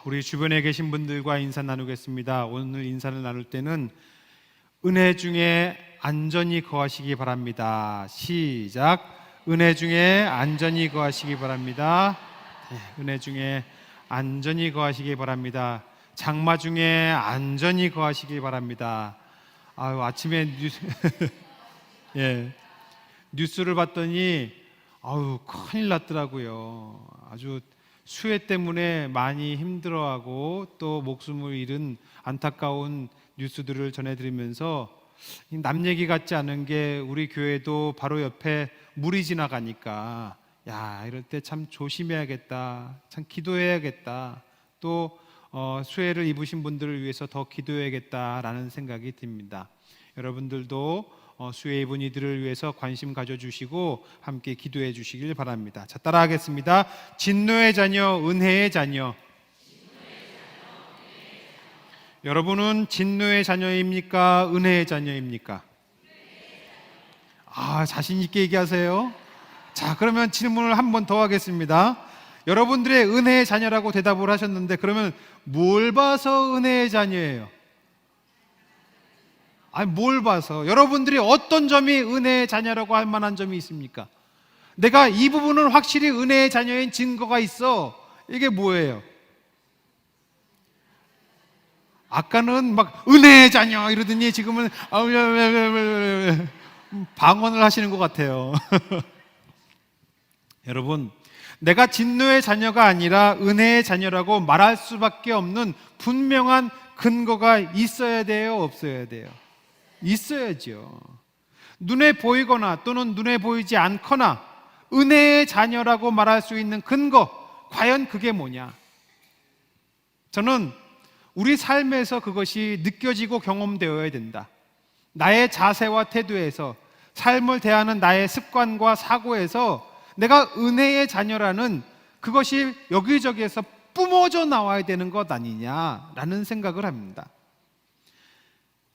우리 주변에 계신 분들과 인사 나누겠습니다. 오늘 인사를 나눌 때는 은혜 중에 안전히 거하시기 바랍니다. 시작. 은혜 중에 안전히 거하시기 바랍니다. 은혜 중에 안전히 거하시기 바랍니다. 장마 중에 안전히 거하시기 바랍니다. 아침에 뉴스를 봤더니 큰일 났더라고요. 아주 수해 때문에 많이 힘들어하고 또 목숨을 잃은 안타까운 뉴스들을 전해드리면서 남 얘기 같지 않은 게 우리 교회도 바로 옆에 물이 지나가니까 이럴 때 참 조심해야겠다, 참 기도해야겠다, 또 수해를 입으신 분들을 위해서 더 기도해야겠다라는 생각이 듭니다. 여러분들도 수해 입은 이들을 위해서 관심 가져주시고 함께 기도해 주시길 바랍니다. 자, 따라하겠습니다. 진노의 자녀, 은혜의 자녀. 여러분은 진노의 자녀입니까? 은혜의 자녀입니까? 자신 있게 얘기하세요. 자, 그러면 질문을 한 번 더 하겠습니다. 여러분들의 은혜의 자녀라고 대답을 하셨는데, 그러면 뭘 봐서 은혜의 자녀예요? 뭘 봐서? 여러분들이 어떤 점이 은혜의 자녀라고 할 만한 점이 있습니까? 내가 이 부분은 확실히 은혜의 자녀인 증거가 있어. 이게 뭐예요? 아까는 막 은혜의 자녀 이러더니 지금은 방언을 하시는 것 같아요. 여러분, 내가 진노의 자녀가 아니라 은혜의 자녀라고 말할 수밖에 없는 분명한 근거가 있어야 돼요? 없어야 돼요? 있어야죠. 눈에 보이거나 또는 눈에 보이지 않거나 은혜의 자녀라고 말할 수 있는 근거, 과연 그게 뭐냐? 저는 우리 삶에서 그것이 느껴지고 경험되어야 된다. 나의 자세와 태도에서, 삶을 대하는 나의 습관과 사고에서 내가 은혜의 자녀라는 그것이 여기저기에서 뿜어져 나와야 되는 것 아니냐라는 생각을 합니다.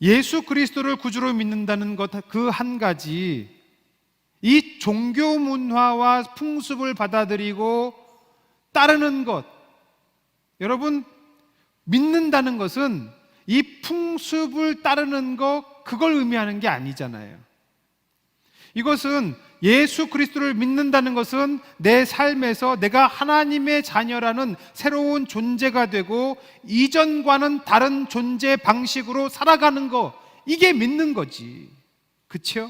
예수 그리스도를 구주로 믿는다는 것 그 한 가지, 이 종교 문화와 풍습을 받아들이고 따르는 것, 여러분, 믿는다는 것은 이 풍습을 따르는 것, 그걸 의미하는 게 아니잖아요. 이것은 예수 그리스도를 믿는다는 것은 내 삶에서 내가 하나님의 자녀라는 새로운 존재가 되고 이전과는 다른 존재 방식으로 살아가는 거, 이게 믿는 거지. 그렇죠?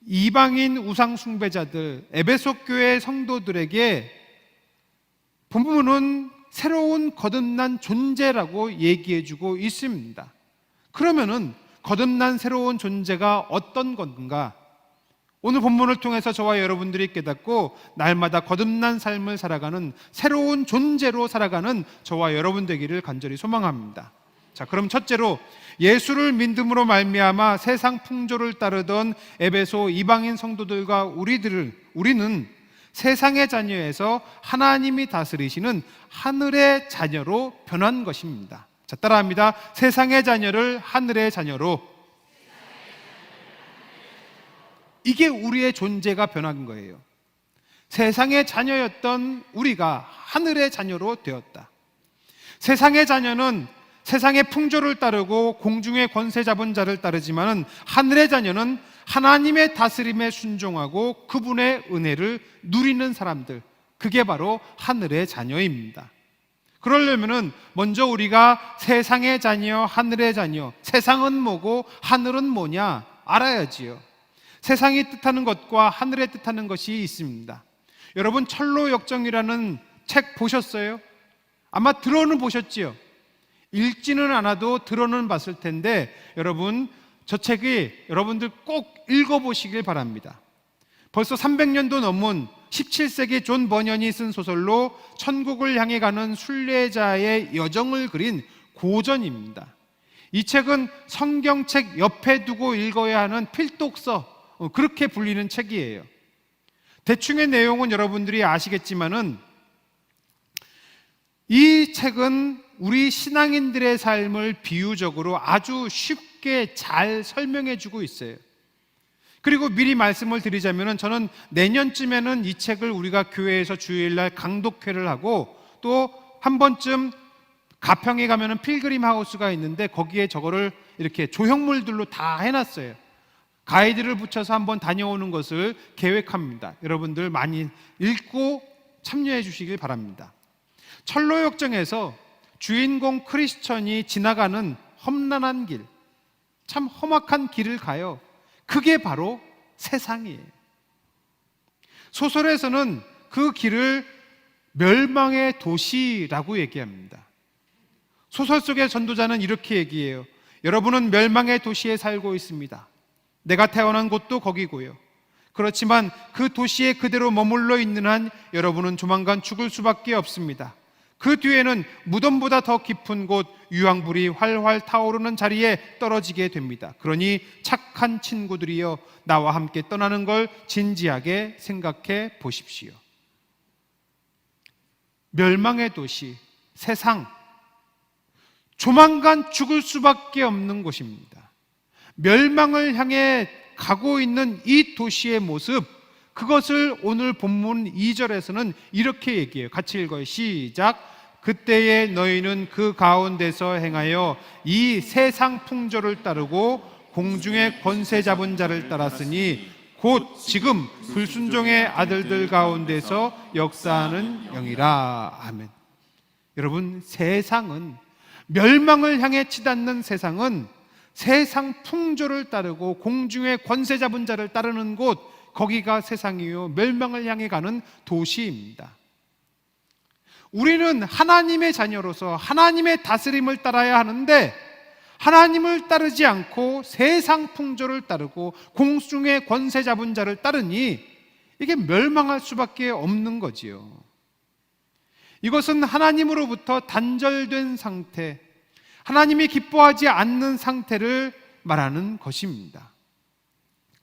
이방인 우상 숭배자들, 에베소 교회 성도들에게 본문은 새로운 거듭난 존재라고 얘기해주고 있습니다. 그러면은 거듭난 새로운 존재가 어떤 건가? 오늘 본문을 통해서 저와 여러분들이 깨닫고 날마다 거듭난 삶을 살아가는 새로운 존재로 살아가는 저와 여러분 되기를 간절히 소망합니다. 자, 그럼 첫째로 예수를 믿음으로 말미암아 세상 풍조를 따르던 에베소 이방인 성도들과 우리는 세상의 자녀에서 하나님이 다스리시는 하늘의 자녀로 변한 것입니다. 자, 따라합니다. 세상의 자녀를 하늘의 자녀로. 이게 우리의 존재가 변한 거예요. 세상의 자녀였던 우리가 하늘의 자녀로 되었다. 세상의 자녀는 세상의 풍조를 따르고 공중의 권세 잡은 자를 따르지만 하늘의 자녀는 하나님의 다스림에 순종하고 그분의 은혜를 누리는 사람들, 그게 바로 하늘의 자녀입니다. 그러려면 먼저 우리가 세상의 자녀, 하늘의 자녀, 세상은 뭐고 하늘은 뭐냐 알아야지요. 세상이 뜻하는 것과 하늘의 뜻하는 것이 있습니다. 여러분, 철로역정이라는 책 보셨어요? 아마 들어는 보셨지요? 읽지는 않아도 들어는 봤을 텐데, 여러분, 저 책이 여러분들 꼭 읽어보시길 바랍니다. 벌써 300년도 넘은 17세기 존 버년이 쓴 소설로 천국을 향해 가는 순례자의 여정을 그린 고전입니다. 이 책은 성경책 옆에 두고 읽어야 하는 필독서, 그렇게 불리는 책이에요. 대충의 내용은 여러분들이 아시겠지만은 이 책은 우리 신앙인들의 삶을 비유적으로 아주 쉽게 잘 설명해 주고 있어요. 그리고 미리 말씀을 드리자면 저는 내년쯤에는 이 책을 우리가 교회에서 주일날 강독회를 하고 또 한 번쯤 가평에 가면은 필그림 하우스가 있는데 거기에 저거를 이렇게 조형물들로 다 해놨어요. 가이드를 붙여서 한번 다녀오는 것을 계획합니다. 여러분들 많이 읽고 참여해 주시길 바랍니다. 철로역정에서 주인공 크리스천이 지나가는 험난한 길, 참 험악한 길을 가요. 그게 바로 세상이에요. 소설에서는 그 길을 멸망의 도시라고 얘기합니다. 소설 속의 전도자는 이렇게 얘기해요. 여러분은 멸망의 도시에 살고 있습니다. 내가 태어난 곳도 거기고요. 그렇지만 그 도시에 그대로 머물러 있는 한 여러분은 조만간 죽을 수밖에 없습니다. 그 뒤에는 무덤보다 더 깊은 곳, 유황불이 활활 타오르는 자리에 떨어지게 됩니다. 그러니 착한 친구들이여, 나와 함께 떠나는 걸 진지하게 생각해 보십시오. 멸망의 도시, 세상, 조만간 죽을 수밖에 없는 곳입니다. 멸망을 향해 가고 있는 이 도시의 모습, 그것을 오늘 본문 2절에서는 이렇게 얘기해요. 같이 읽어요. 시작. 그때에 너희는 그 가운데서 행하여 이 세상 풍조를 따르고 공중의 권세 잡은 자를 따랐으니 곧 지금 불순종의 아들들 가운데서 역사하는 영이라. 아멘. 여러분, 세상은, 멸망을 향해 치닫는 세상은 세상 풍조를 따르고 공중의 권세 잡은 자를 따르는 곳, 거기가 세상이요 멸망을 향해 가는 도시입니다. 우리는 하나님의 자녀로서 하나님의 다스림을 따라야 하는데, 하나님을 따르지 않고 세상 풍조를 따르고 공중의 권세 잡은 자를 따르니 이게 멸망할 수밖에 없는 거지요. 이것은 하나님으로부터 단절된 상태, 하나님이 기뻐하지 않는 상태를 말하는 것입니다.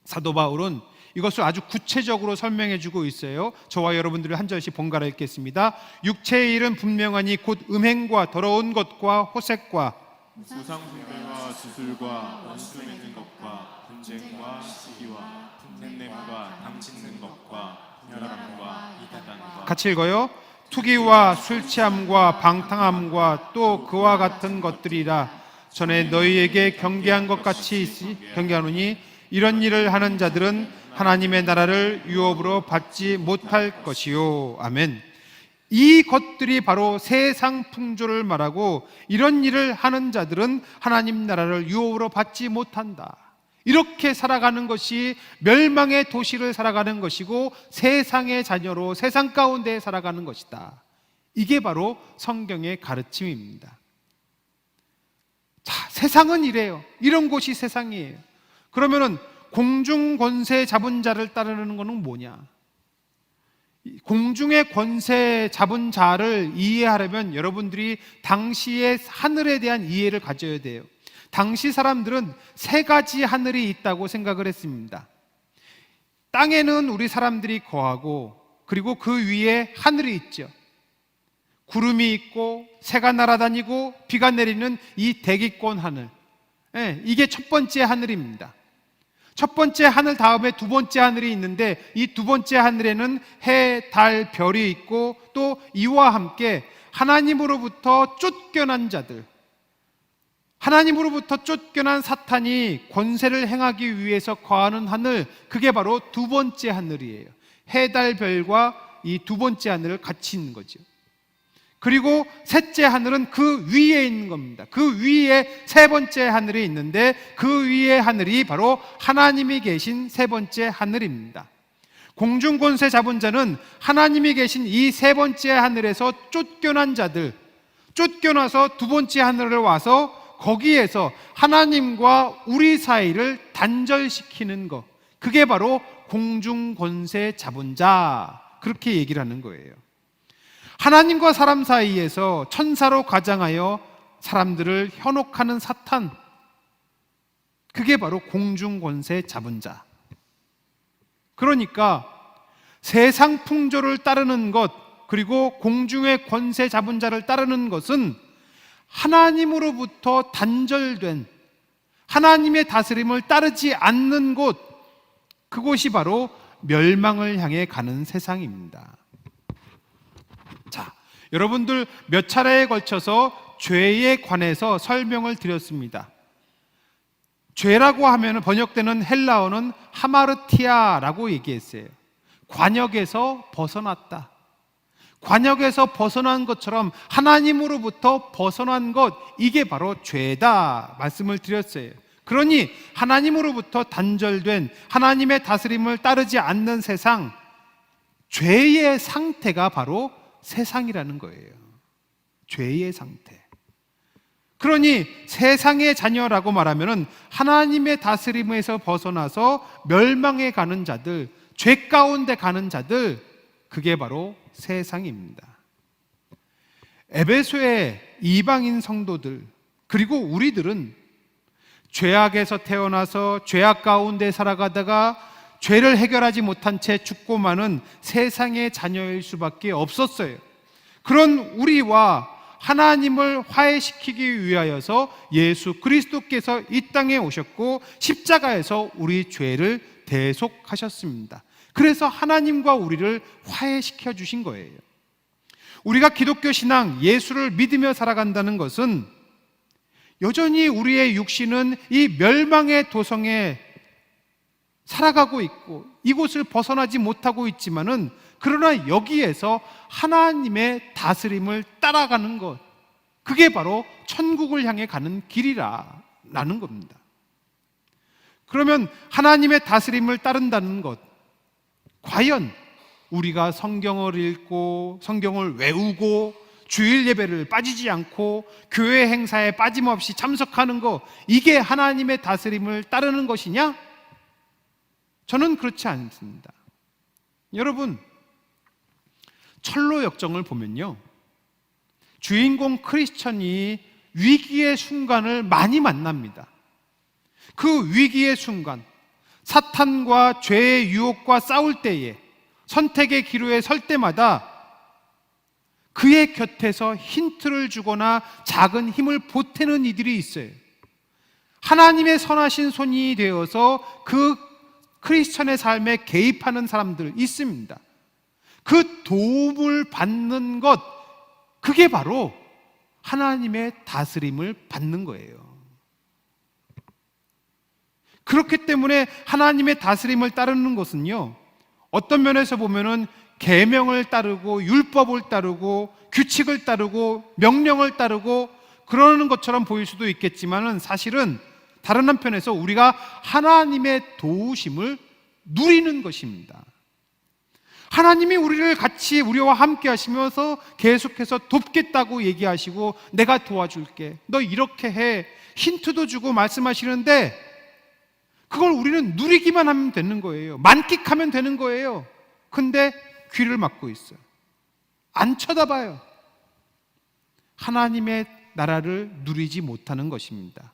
사도 바울은 이것을 아주 구체적으로 설명해 주고 있어요. 저와 여러분들이 한 절씩 번갈아 읽겠습니다. 육체의 일은 분명하니 곧 음행과 더러운 것과 호색과 우상숭배와 주술과 원수 맺는 것과 분쟁과 시기와 분냄과 당짓는 것과 혈압과 이단과. 같이 읽어요. 투기와 술 취함과 방탕함과 또 그와 같은 것들이라. 전에 너희에게 경계한 것 같이 경계하노니 이런 일을 하는 자들은 하나님의 나라를 유업으로 받지 못할 것이요. 아멘. 이 것들이 바로 세상 풍조를 말하고, 이런 일을 하는 자들은 하나님 나라를 유업으로 받지 못한다. 이렇게 살아가는 것이 멸망의 도시를 살아가는 것이고 세상의 자녀로 세상 가운데 살아가는 것이다. 이게 바로 성경의 가르침입니다. 자, 세상은 이래요. 이런 곳이 세상이에요. 그러면은 공중 권세 잡은 자를 따르는 것은 뭐냐? 공중의 권세 잡은 자를 이해하려면 여러분들이 당시의 하늘에 대한 이해를 가져야 돼요. 당시 사람들은 세 가지 하늘이 있다고 생각을 했습니다. 땅에는 우리 사람들이 거하고, 그리고 그 위에 하늘이 있죠. 구름이 있고 새가 날아다니고 비가 내리는 이 대기권 하늘, 이게 첫 번째 하늘입니다. 첫 번째 하늘 다음에 두 번째 하늘이 있는데, 이 두 번째 하늘에는 해, 달, 별이 있고, 또 이와 함께 하나님으로부터 쫓겨난 자들, 하나님으로부터 쫓겨난 사탄이 권세를 행하기 위해서 거하는 하늘, 그게 바로 두 번째 하늘이에요. 해, 달, 별과 이 두 번째 하늘을 같이 있는 거죠. 그리고 셋째 하늘은 그 위에 있는 겁니다. 그 위에 세 번째 하늘이 있는데, 그 위에 하늘이 바로 하나님이 계신 세 번째 하늘입니다. 공중 권세 잡은 자는 하나님이 계신 이 세 번째 하늘에서 쫓겨난 자들, 쫓겨나서 두 번째 하늘을 와서 거기에서 하나님과 우리 사이를 단절시키는 것, 그게 바로 공중 권세 잡은 자, 그렇게 얘기를 하는 거예요. 하나님과 사람 사이에서 천사로 가장하여 사람들을 현혹하는 사탄, 그게 바로 공중 권세 잡은 자. 그러니까 세상 풍조를 따르는 것, 그리고 공중의 권세 잡은 자를 따르는 것은 하나님으로부터 단절된, 하나님의 다스림을 따르지 않는 곳, 그곳이 바로 멸망을 향해 가는 세상입니다. 자, 여러분들 몇 차례에 걸쳐서 죄에 관해서 설명을 드렸습니다. 죄라고 하면 번역되는 헬라어는 하마르티아라고 얘기했어요. 관역에서 벗어났다. 관역에서 벗어난 것처럼 하나님으로부터 벗어난 것, 이게 바로 죄다 말씀을 드렸어요. 그러니 하나님으로부터 단절된, 하나님의 다스림을 따르지 않는 세상, 죄의 상태가 바로 세상이라는 거예요. 죄의 상태. 그러니 세상의 자녀라고 말하면 하나님의 다스림에서 벗어나서 멸망에 가는 자들, 죄 가운데 가는 자들, 그게 바로 세상입니다. 에베소의 이방인 성도들, 그리고 우리들은 죄악에서 태어나서 죄악 가운데 살아가다가 죄를 해결하지 못한 채 죽고 마는 세상의 자녀일 수밖에 없었어요. 그런 우리와 하나님을 화해시키기 위하여서 예수 그리스도께서 이 땅에 오셨고 십자가에서 우리 죄를 대속하셨습니다. 그래서 하나님과 우리를 화해시켜 주신 거예요. 우리가 기독교 신앙, 예수를 믿으며 살아간다는 것은 여전히 우리의 육신은 이 멸망의 도성에 살아가고 있고 이곳을 벗어나지 못하고 있지만은, 그러나 여기에서 하나님의 다스림을 따라가는 것, 그게 바로 천국을 향해 가는 길이라는 겁니다. 그러면 하나님의 다스림을 따른다는 것, 과연 우리가 성경을 읽고 성경을 외우고 주일 예배를 빠지지 않고 교회 행사에 빠짐없이 참석하는 것, 이게 하나님의 다스림을 따르는 것이냐? 저는 그렇지 않습니다. 여러분, 철로 역정을 보면요, 주인공 크리스천이 위기의 순간을 많이 만납니다. 그 위기의 순간, 사탄과 죄의 유혹과 싸울 때에, 선택의 기로에 설 때마다 그의 곁에서 힌트를 주거나 작은 힘을 보태는 이들이 있어요. 하나님의 선하신 손이 되어서 그 크리스천의 삶에 개입하는 사람들 있습니다. 그 도움을 받는 것, 그게 바로 하나님의 다스림을 받는 거예요. 그렇기 때문에 하나님의 다스림을 따르는 것은요, 어떤 면에서 보면은 계명을 따르고 율법을 따르고 규칙을 따르고 명령을 따르고 그러는 것처럼 보일 수도 있겠지만은, 사실은 다른 한편에서 우리가 하나님의 도우심을 누리는 것입니다. 하나님이 우리를 같이 우리와 함께 하시면서 계속해서 돕겠다고 얘기하시고, 내가 도와줄게, 너 이렇게 해, 힌트도 주고 말씀하시는데, 그걸 우리는 누리기만 하면 되는 거예요. 만끽하면 되는 거예요. 근데 귀를 막고 있어요. 안 쳐다봐요. 하나님의 나라를 누리지 못하는 것입니다.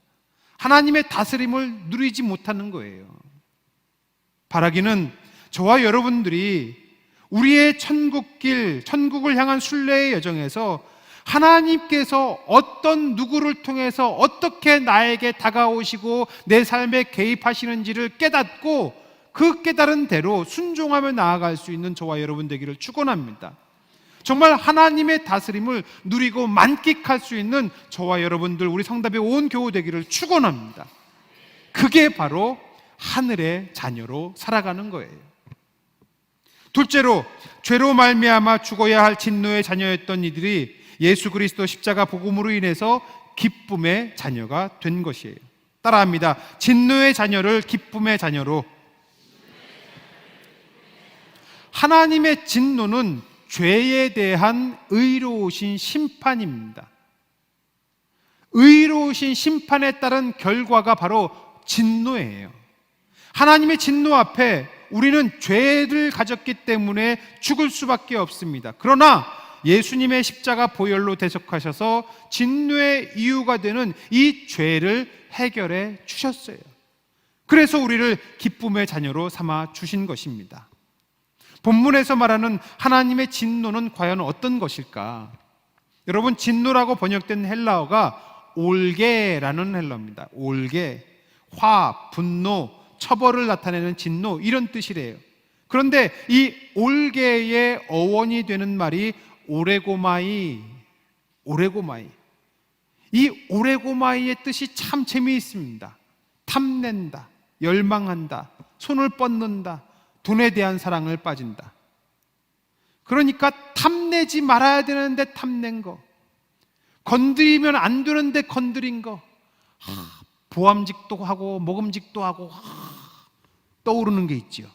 하나님의 다스림을 누리지 못하는 거예요. 바라기는 저와 여러분들이 우리의 천국길, 천국을 향한 순례의 여정에서 하나님께서 어떤 누구를 통해서 어떻게 나에게 다가오시고 내 삶에 개입하시는지를 깨닫고 그 깨달은 대로 순종하며 나아갈 수 있는 저와 여러분 되기를 축원합니다. 정말 하나님의 다스림을 누리고 만끽할 수 있는 저와 여러분들, 우리 성답의 온 교우 되기를 축원합니다. 그게 바로 하늘의 자녀로 살아가는 거예요. 둘째로, 죄로 말미암아 죽어야 할 진노의 자녀였던 이들이 예수 그리스도 십자가 복음으로 인해서 기쁨의 자녀가 된 것이에요. 따라합니다. 진노의 자녀를 기쁨의 자녀로. 하나님의 진노는 죄에 대한 의로우신 심판입니다. 의로우신 심판에 따른 결과가 바로 진노예요. 하나님의 진노 앞에 우리는 죄를 가졌기 때문에 죽을 수밖에 없습니다. 그러나 예수님의 십자가 보혈로 대속하셔서 진노의 이유가 되는 이 죄를 해결해 주셨어요. 그래서 우리를 기쁨의 자녀로 삼아 주신 것입니다. 본문에서 말하는 하나님의 진노는 과연 어떤 것일까? 여러분, 진노라고 번역된 헬라어가 올게라는 헬라어입니다. 올게, 화, 분노, 처벌을 나타내는 진노, 이런 뜻이래요. 그런데 이 올게의 어원이 되는 말이 오레고마이. 이 오레고마이의 뜻이 참 재미있습니다. 탐낸다, 열망한다, 손을 뻗는다, 돈에 대한 사랑을 빠진다. 그러니까 탐내지 말아야 되는데 탐낸 거, 건드리면 안 되는데 건드린 거, 보암직도 하고 먹음직도 하고 떠오르는 게 있지요.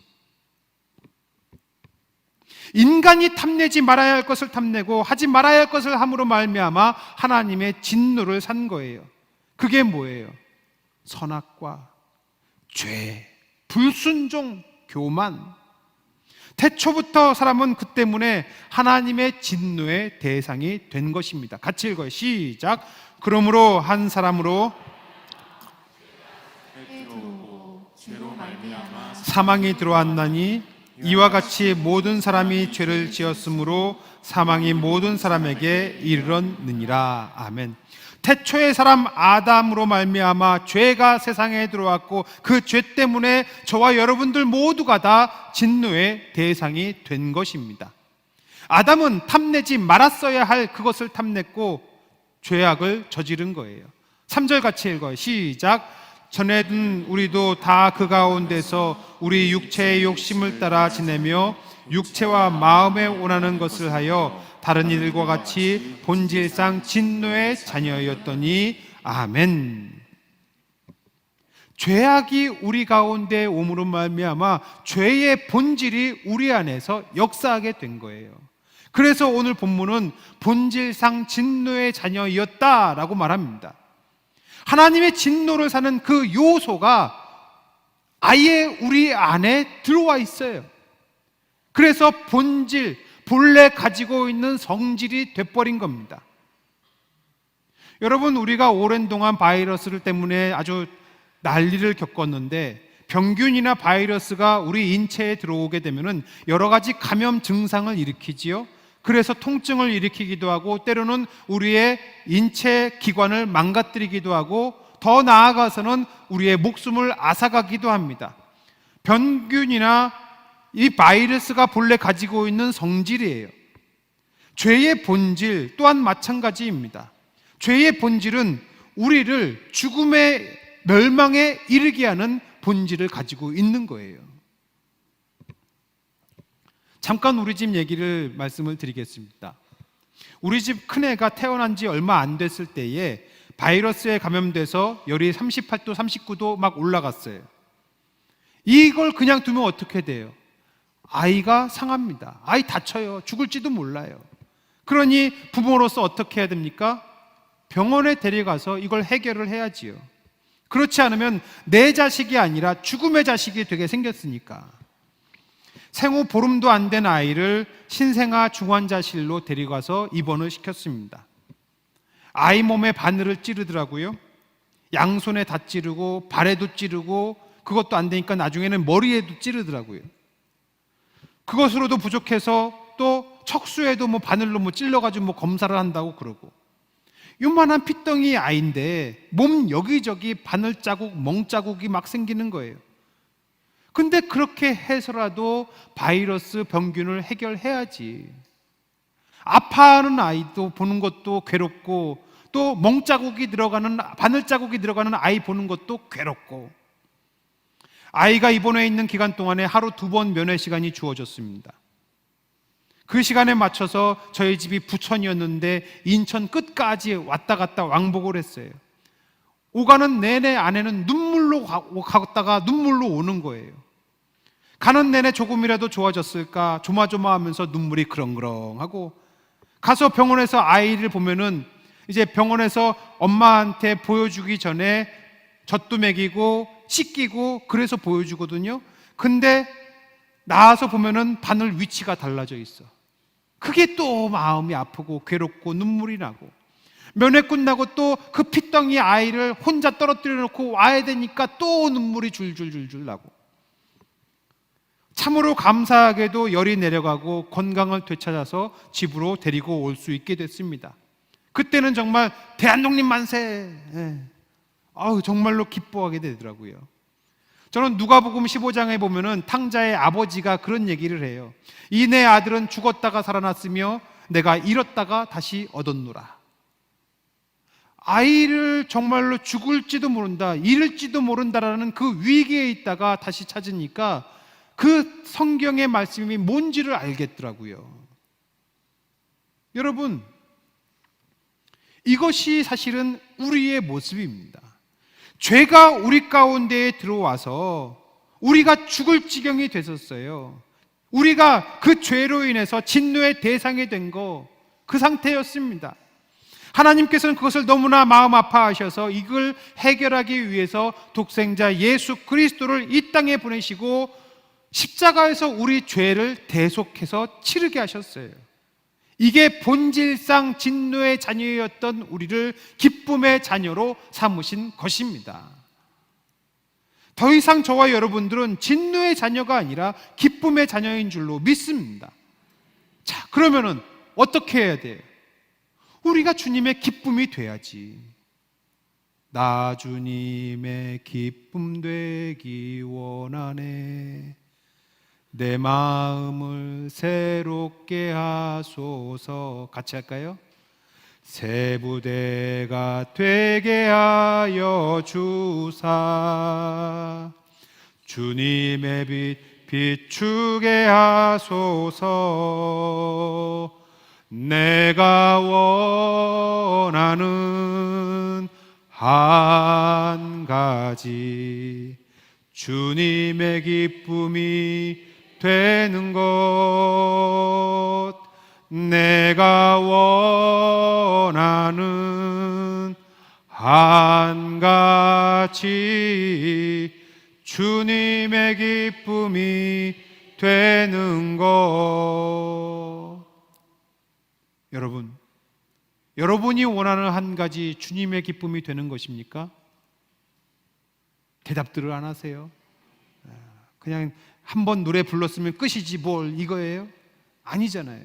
인간이 탐내지 말아야 할 것을 탐내고 하지 말아야 할 것을 함으로 말미암아 하나님의 진노를 산 거예요. 그게 뭐예요? 선악과 죄, 불순종, 교만. 태초부터 사람은 그 때문에 하나님의 진노의 대상이 된 것입니다. 같이 읽어요. 시작. 그러므로 한 사람으로 들어오고 죄로 말미암아 사망이 들어왔나니 이와 같이 모든 사람이 죄를 지었으므로 사망이 모든 사람에게 이르렀느니라. 아멘. 태초의 사람 아담으로 말미암아 죄가 세상에 들어왔고 그 죄 때문에 저와 여러분들 모두가 다 진노의 대상이 된 것입니다. 아담은 탐내지 말았어야 할 그것을 탐냈고 죄악을 저지른 거예요. 3절 같이 읽어요. 시작. 전에는 우리도 다 그 가운데서 우리 육체의 욕심을 따라 지내며 육체와 마음에 원하는 것을 하여 다른 이들과 같이 본질상 진노의 자녀였더니 아멘. 죄악이 우리 가운데 오므로 말미암아 죄의 본질이 우리 안에서 역사하게 된 거예요. 그래서 오늘 본문은 본질상 진노의 자녀였다라고 말합니다. 하나님의 진노를 사는 그 요소가 아예 우리 안에 들어와 있어요. 그래서 본래 가지고 있는 성질이 돼버린 겁니다. 여러분, 우리가 오랜 동안 바이러스 때문에 아주 난리를 겪었는데 병균이나 바이러스가 우리 인체에 들어오게 되면 여러 가지 감염 증상을 일으키지요. 그래서 통증을 일으키기도 하고 때로는 우리의 인체 기관을 망가뜨리기도 하고 더 나아가서는 우리의 목숨을 앗아가기도 합니다. 병균이나 이 바이러스가 본래 가지고 있는 성질이에요. 죄의 본질 또한 마찬가지입니다. 죄의 본질은 우리를 죽음의 멸망에 이르게 하는 본질을 가지고 있는 거예요. 잠깐 우리 집 얘기를 말씀을 드리겠습니다. 우리 집 큰애가 태어난 지 얼마 안 됐을 때에 바이러스에 감염돼서 열이 38도, 39도 막 올라갔어요. 이걸 그냥 두면 어떻게 돼요? 아이가 상합니다. 아이 다쳐요. 죽을지도 몰라요. 그러니 부모로서 어떻게 해야 됩니까? 병원에 데려가서 이걸 해결을 해야지요. 그렇지 않으면 내 자식이 아니라 죽음의 자식이 되게 생겼으니까. 생후 보름도 안 된 아이를 신생아 중환자실로 데려가서 입원을 시켰습니다. 아이 몸에 바늘을 찌르더라고요. 양손에 다 찌르고 발에도 찌르고 그것도 안 되니까 나중에는 머리에도 찌르더라고요. 그것으로도 부족해서 또 척수에도 바늘로 찔러가지고 검사를 한다고 그러고, 요만한 핏덩이 아이인데 몸 여기저기 바늘 자국, 멍 자국이 막 생기는 거예요. 근데 그렇게 해서라도 바이러스 병균을 해결해야지. 아파하는 아이도 보는 것도 괴롭고 또 멍자국이 들어가는, 바늘자국이 들어가는 아이 보는 것도 괴롭고, 아이가 입원해 있는 기간 동안에 하루 2번 면회 시간이 주어졌습니다. 그 시간에 맞춰서 저희 집이 부천이었는데 인천 끝까지 왔다 갔다 왕복을 했어요. 오가는 내내 아내는 눈물로 갔다가 눈물로 오는 거예요. 가는 내내 조금이라도 좋아졌을까 조마조마하면서 눈물이 그렁그렁하고, 가서 병원에서 아이를 보면은 이제 병원에서 엄마한테 보여주기 전에 젖도 먹이고 씻기고 그래서 보여주거든요. 근데 나와서 보면은 바늘 위치가 달라져 있어. 그게 또 마음이 아프고 괴롭고 눈물이 나고, 면회 끝나고 또 그 핏덩이 아이를 혼자 떨어뜨려 놓고 와야 되니까 또 눈물이 줄줄줄줄 나고, 참으로 감사하게도 열이 내려가고 건강을 되찾아서 집으로 데리고 올 수 있게 됐습니다. 그때는 정말 대한독립 만세, 정말로 기뻐하게 되더라고요. 저는 누가복음 15장에 보면은 탕자의 아버지가 그런 얘기를 해요. 이 내 아들은 죽었다가 살아났으며 내가 잃었다가 다시 얻었노라. 아이를 정말로 죽을지도 모른다, 잃을지도 모른다라는 그 위기에 있다가 다시 찾으니까 그 성경의 말씀이 뭔지를 알겠더라고요. 여러분, 이것이 사실은 우리의 모습입니다. 죄가 우리 가운데에 들어와서 우리가 죽을 지경이 됐었어요. 우리가 그 죄로 인해서 진노의 대상이 된 그 상태였습니다. 하나님께서는 그것을 너무나 마음 아파하셔서 이걸 해결하기 위해서 독생자 예수 그리스도를 이 땅에 보내시고 십자가에서 우리 죄를 대속해서 치르게 하셨어요. 이게 본질상 진노의 자녀였던 우리를 기쁨의 자녀로 삼으신 것입니다. 더 이상 저와 여러분들은 진노의 자녀가 아니라 기쁨의 자녀인 줄로 믿습니다. 자, 그러면은 어떻게 해야 돼요? 우리가 주님의 기쁨이 돼야지. 나 주님의 기쁨 되기 원하네. 내 마음을 새롭게 하소서. 같이 할까요? 새 부대가 되게 하여 주사 주님의 빛 비추게 하소서. 내가 원하는 한 가지 주님의 기쁨이 되는 것. 내가 원하는 한 가지 주님의 기쁨이 되는 것. 여러분, 여러분이 원하는 한 가지 주님의 기쁨이 되는 것입니까? 대답들을 안 하세요. 그냥 한 번 노래 불렀으면 끝이지 뭘 이거예요? 아니잖아요.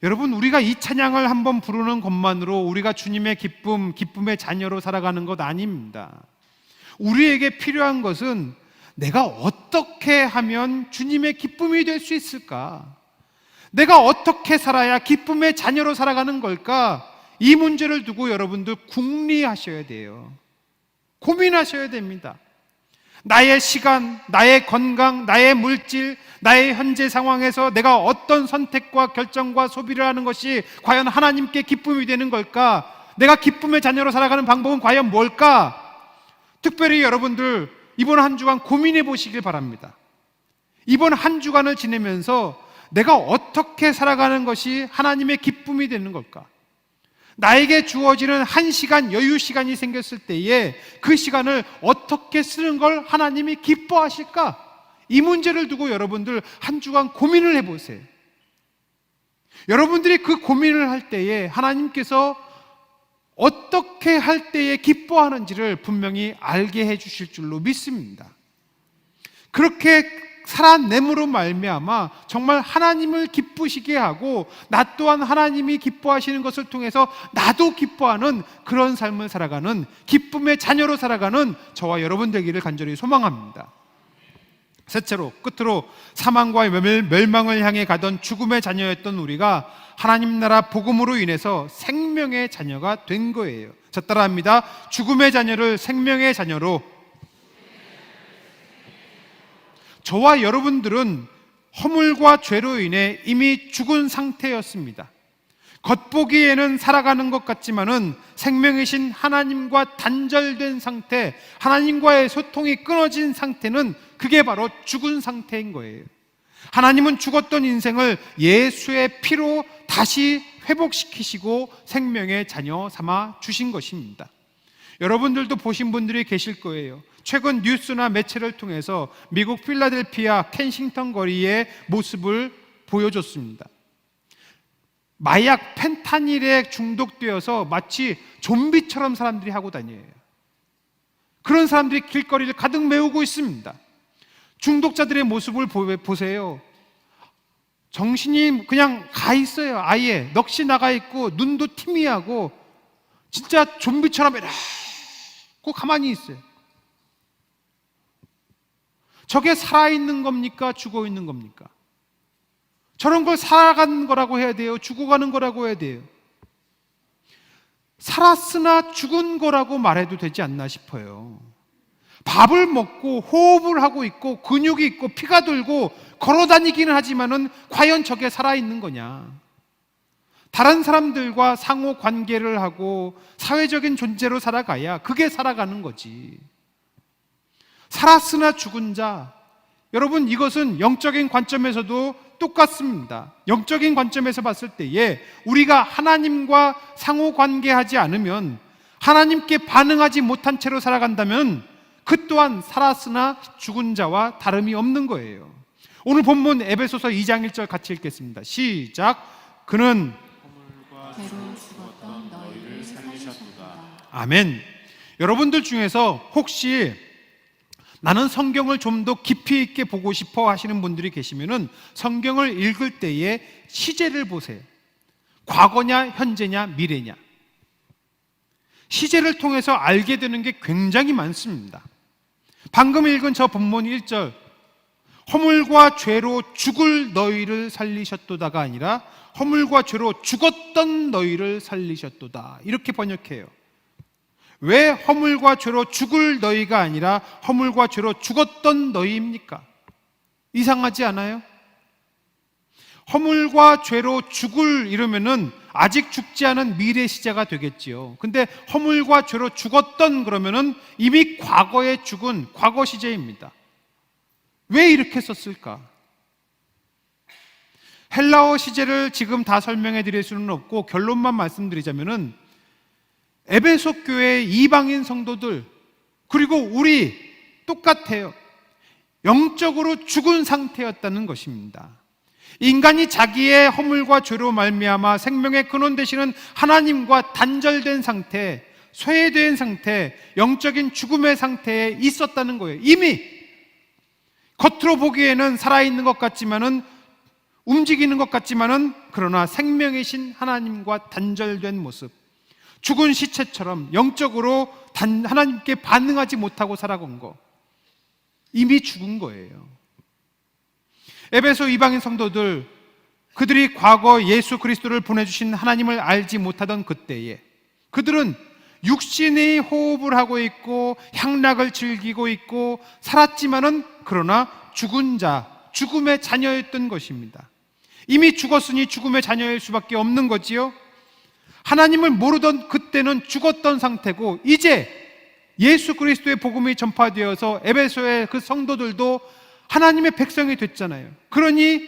여러분, 우리가 이 찬양을 한번 부르는 것만으로 우리가 주님의 기쁨, 기쁨의 자녀로 살아가는 것 아닙니다. 우리에게 필요한 것은 내가 어떻게 하면 주님의 기쁨이 될 수 있을까? 내가 어떻게 살아야 기쁨의 자녀로 살아가는 걸까? 이 문제를 두고 여러분들 궁리하셔야 돼요. 고민하셔야 됩니다. 나의 시간, 나의 건강, 나의 물질, 나의 현재 상황에서 내가 어떤 선택과 결정과 소비를 하는 것이 과연 하나님께 기쁨이 되는 걸까? 내가 기쁨의 자녀로 살아가는 방법은 과연 뭘까? 특별히 여러분들 이번 한 주간 고민해 보시길 바랍니다. 이번 한 주간을 지내면서 내가 어떻게 살아가는 것이 하나님의 기쁨이 되는 걸까? 나에게 주어지는 한 시간, 여유 시간이 생겼을 때에 그 시간을 어떻게 쓰는 걸 하나님이 기뻐하실까? 이 문제를 두고 여러분들 한 주간 고민을 해보세요. 여러분들이 그 고민을 할 때에 하나님께서 어떻게 할 때에 기뻐하는지를 분명히 알게 해주실 줄로 믿습니다. 그렇게 살아냄으로 말미암아 정말 하나님을 기쁘시게 하고 나 또한 하나님이 기뻐하시는 것을 통해서 나도 기뻐하는 그런 삶을 살아가는 기쁨의 자녀로 살아가는 저와 여러분 되기를 간절히 소망합니다. 셋째로, 끝으로 사망과 멸망을 향해 가던 죽음의 자녀였던 우리가 하나님 나라 복음으로 인해서 생명의 자녀가 된 거예요. 자, 따라합니다. 죽음의 자녀를 생명의 자녀로. 저와 여러분들은 허물과 죄로 인해 이미 죽은 상태였습니다. 겉보기에는 살아가는 것 같지만은 생명이신 하나님과 단절된 상태, 하나님과의 소통이 끊어진 상태는 그게 바로 죽은 상태인 거예요. 하나님은 죽었던 인생을 예수의 피로 다시 회복시키시고 생명의 자녀 삼아 주신 것입니다. 여러분들도 보신 분들이 계실 거예요. 최근 뉴스나 매체를 통해서 미국 필라델피아 켄싱턴 거리의 모습을 보여줬습니다. 마약 펜타닐에 중독되어서 마치 좀비처럼 사람들이 하고 다녀요. 그런 사람들이 길거리를 가득 메우고 있습니다. 중독자들의 모습을 보세요. 정신이 그냥 가 있어요. 아예 넋이 나가 있고 눈도 티미하고 진짜 좀비처럼 이렇게 가만히 있어요. 저게 살아있는 겁니까? 죽어있는 겁니까? 저런 걸 살아가는 거라고 해야 돼요? 죽어가는 거라고 해야 돼요? 살았으나 죽은 거라고 말해도 되지 않나 싶어요. 밥을 먹고 호흡을 하고 있고 근육이 있고 피가 돌고 걸어 다니기는 하지만은 과연 저게 살아있는 거냐? 다른 사람들과 상호 관계를 하고 사회적인 존재로 살아가야 그게 살아가는 거지. 살았으나 죽은 자, 여러분, 이것은 영적인 관점에서도 똑같습니다. 영적인 관점에서 봤을 때에 우리가 하나님과 상호 관계하지 않으면, 하나님께 반응하지 못한 채로 살아간다면 그 또한 살았으나 죽은 자와 다름이 없는 거예요. 오늘 본문 에베소서 2장 1절 같이 읽겠습니다. 시작. 그는 괴로 죽었던 너희를 살리셨도다. 아멘. 여러분들 중에서 혹시 나는 성경을 좀 더 깊이 있게 보고 싶어 하시는 분들이 계시면은 성경을 읽을 때에 시제를 보세요. 과거냐, 현재냐, 미래냐. 시제를 통해서 알게 되는 게 굉장히 많습니다. 방금 읽은 저 본문 1절, 허물과 죄로 죽을 너희를 살리셨도다가 아니라 허물과 죄로 죽었던 너희를 살리셨도다, 이렇게 번역해요. 왜 허물과 죄로 죽을 너희가 아니라 허물과 죄로 죽었던 너희입니까? 이상하지 않아요? 허물과 죄로 죽을 이러면은 아직 죽지 않은 미래 시제가 되겠지요. 근데 허물과 죄로 죽었던 그러면은 이미 과거에 죽은 과거 시제입니다. 왜 이렇게 썼을까? 헬라어 시제를 지금 다 설명해 드릴 수는 없고 결론만 말씀드리자면은 에베소 교회의 이방인 성도들 그리고 우리 똑같아요. 영적으로 죽은 상태였다는 것입니다. 인간이 자기의 허물과 죄로 말미암아 생명의 근원 되시는 하나님과 단절된 상태, 쇠된 상태, 영적인 죽음의 상태에 있었다는 거예요. 이미 겉으로 보기에는 살아있는 것 같지만은, 움직이는 것 같지만은, 그러나 생명이신 하나님과 단절된 모습, 죽은 시체처럼 영적으로 하나님께 반응하지 못하고 살아간 거, 이미 죽은 거예요. 에베소 이방인 성도들, 그들이 과거 예수 그리스도를 보내주신 하나님을 알지 못하던 그때에 그들은 육신의 호흡을 하고 있고 향락을 즐기고 있고 살았지만은 그러나 죽은 자, 죽음의 자녀였던 것입니다. 이미 죽었으니 죽음의 자녀일 수밖에 없는 거지요. 하나님을 모르던 그때는 죽었던 상태고, 이제 예수 그리스도의 복음이 전파되어서 에베소의 그 성도들도 하나님의 백성이 됐잖아요. 그러니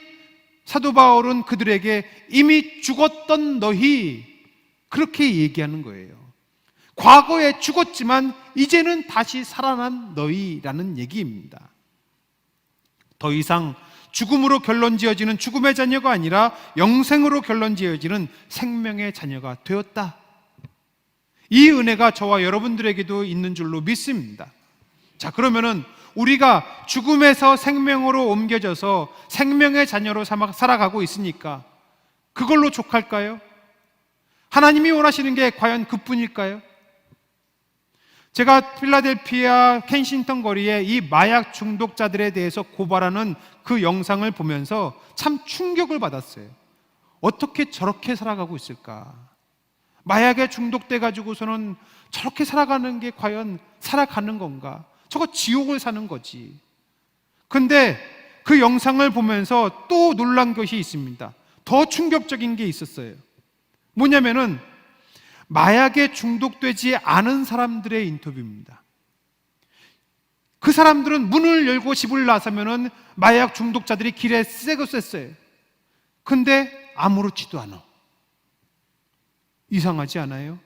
사도 바울은 그들에게 이미 죽었던 너희, 그렇게 얘기하는 거예요. 과거에 죽었지만 이제는 다시 살아난 너희라는 얘기입니다. 더 이상 죽음으로 결론 지어지는 죽음의 자녀가 아니라 영생으로 결론 지어지는 생명의 자녀가 되었다. 이 은혜가 저와 여러분들에게도 있는 줄로 믿습니다. 자, 그러면은 우리가 죽음에서 생명으로 옮겨져서 생명의 자녀로 살아가고 있으니까 그걸로 족할까요? 하나님이 원하시는 게 과연 그뿐일까요? 제가 필라델피아 켄싱턴 거리에 이 마약 중독자들에 대해서 고발하는 그 영상을 보면서 참 충격을 받았어요. 어떻게 저렇게 살아가고 있을까? 마약에 중독돼 가지고서는 저렇게 살아가는 게 과연 살아가는 건가? 저거 지옥을 사는 거지. 근데 그 영상을 보면서 또 놀란 것이 있습니다. 더 충격적인 게 있었어요. 뭐냐면은 마약에 중독되지 않은 사람들의 인터뷰입니다. 그 사람들은 문을 열고 집을 나서면은 마약 중독자들이 길에 쎄고 쎄어요. 근데 아무렇지도 않아. 이상하지 않아요?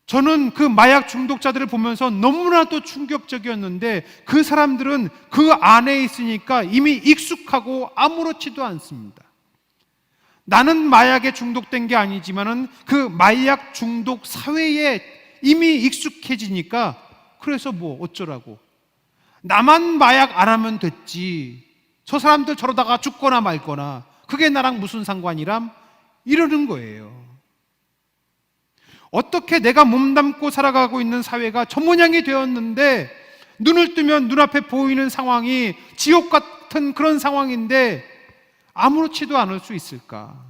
저는 그 마약 중독자들을 보면서 너무나도 충격적이었는데 그 사람들은 그 안에 있으니까 이미 익숙하고 아무렇지도 않습니다. 나는 마약에 중독된 게 아니지만은 그 마약 중독 사회에 이미 익숙해지니까 그래서 뭐 어쩌라고. 나만 마약 안 하면 됐지. 저 사람들 저러다가 죽거나 말거나 그게 나랑 무슨 상관이람? 이러는 거예요. 어떻게 내가 몸담고 살아가고 있는 사회가 저 모양이 되었는데 눈을 뜨면 눈앞에 보이는 상황이 지옥 같은 그런 상황인데 아무렇지도 않을 수 있을까?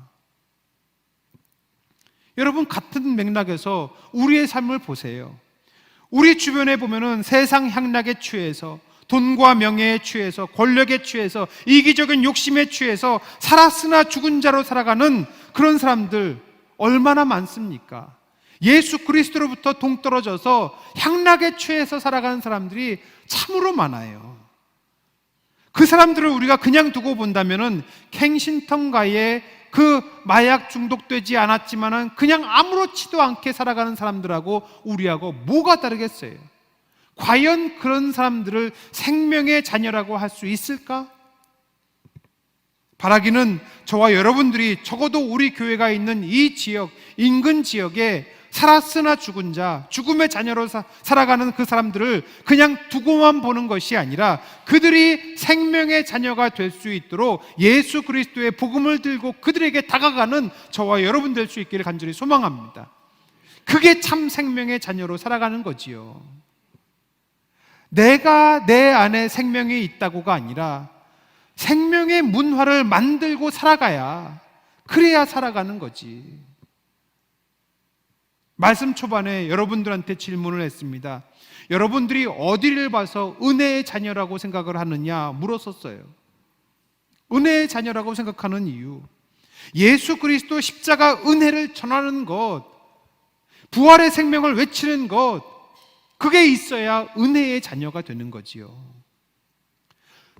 여러분, 같은 맥락에서 우리의 삶을 보세요. 우리 주변에 보면은 세상 향락에 취해서, 돈과 명예에 취해서, 권력에 취해서, 이기적인 욕심에 취해서 살았으나 죽은 자로 살아가는 그런 사람들 얼마나 많습니까? 예수 그리스도로부터 동떨어져서 향락에 취해서 살아가는 사람들이 참으로 많아요. 그 사람들을 우리가 그냥 두고 본다면은 갱신턴가에 그 마약 중독되지 않았지만은 그냥 아무렇지도 않게 살아가는 사람들하고 우리하고 뭐가 다르겠어요? 과연 그런 사람들을 생명의 자녀라고 할 수 있을까? 바라기는 저와 여러분들이 적어도 우리 교회가 있는 이 지역, 인근 지역에 살았으나 죽은 자, 죽음의 자녀로 살아가는 그 사람들을 그냥 두고만 보는 것이 아니라 그들이 생명의 자녀가 될 수 있도록 예수 그리스도의 복음을 들고 그들에게 다가가는 저와 여러분 될 수 있기를 간절히 소망합니다. 그게 참 생명의 자녀로 살아가는 거지요. 내가 내 안에 생명이 있다고가 아니라 생명의 문화를 만들고 살아가야, 그래야 살아가는 거지. 말씀 초반에 여러분들한테 질문을 했습니다. 여러분들이 어디를 봐서 은혜의 자녀라고 생각을 하느냐 물었었어요. 은혜의 자녀라고 생각하는 이유, 예수 그리스도 십자가 은혜를 전하는 것, 부활의 생명을 외치는 것, 그게 있어야 은혜의 자녀가 되는 거지요.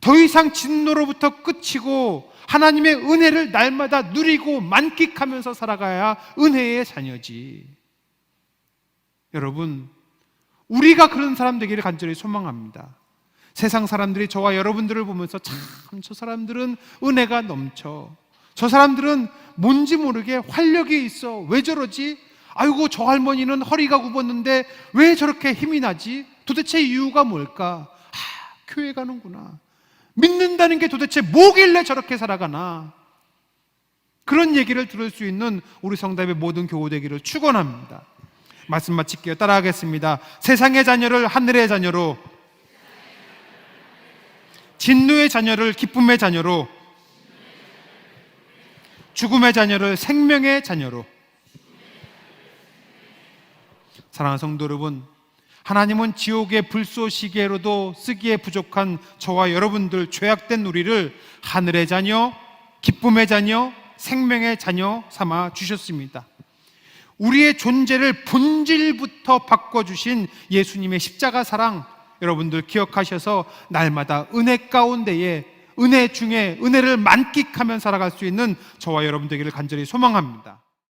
더 이상 진노로부터 끝이고 하나님의 은혜를 날마다 누리고 만끽하면서 살아가야 은혜의 자녀지. 여러분, 우리가 그런 사람 되기를 간절히 소망합니다. 세상 사람들이 저와 여러분들을 보면서 참 저 사람들은 은혜가 넘쳐, 저 사람들은 뭔지 모르게 활력이 있어, 왜 저러지? 아이고, 저 할머니는 허리가 굽었는데 왜 저렇게 힘이 나지? 도대체 이유가 뭘까? 교회 가는구나. 믿는다는 게 도대체 뭐길래 저렇게 살아가나? 그런 얘기를 들을 수 있는 우리 성답의 모든 교우 되기를 축원합니다. 말씀 마칠게요. 따라하겠습니다. 세상의 자녀를 하늘의 자녀로, 진노의 자녀를 기쁨의 자녀로, 죽음의 자녀를 생명의 자녀로. 사랑하는 성도 여러분, 하나님은 지옥의 불쏘시개로도 쓰기에 부족한 저와 여러분들, 죄악된 우리를 하늘의 자녀, 기쁨의 자녀, 생명의 자녀 삼아 주셨습니다. 우리의 존재를 본질부터 바꿔주신 예수님의 십자가 사랑, 여러분들 기억하셔서 날마다 은혜 가운데에, 은혜 중에 은혜를 만끽하며 살아갈 수 있는 저와 여러분 되기를 간절히 소망합니다.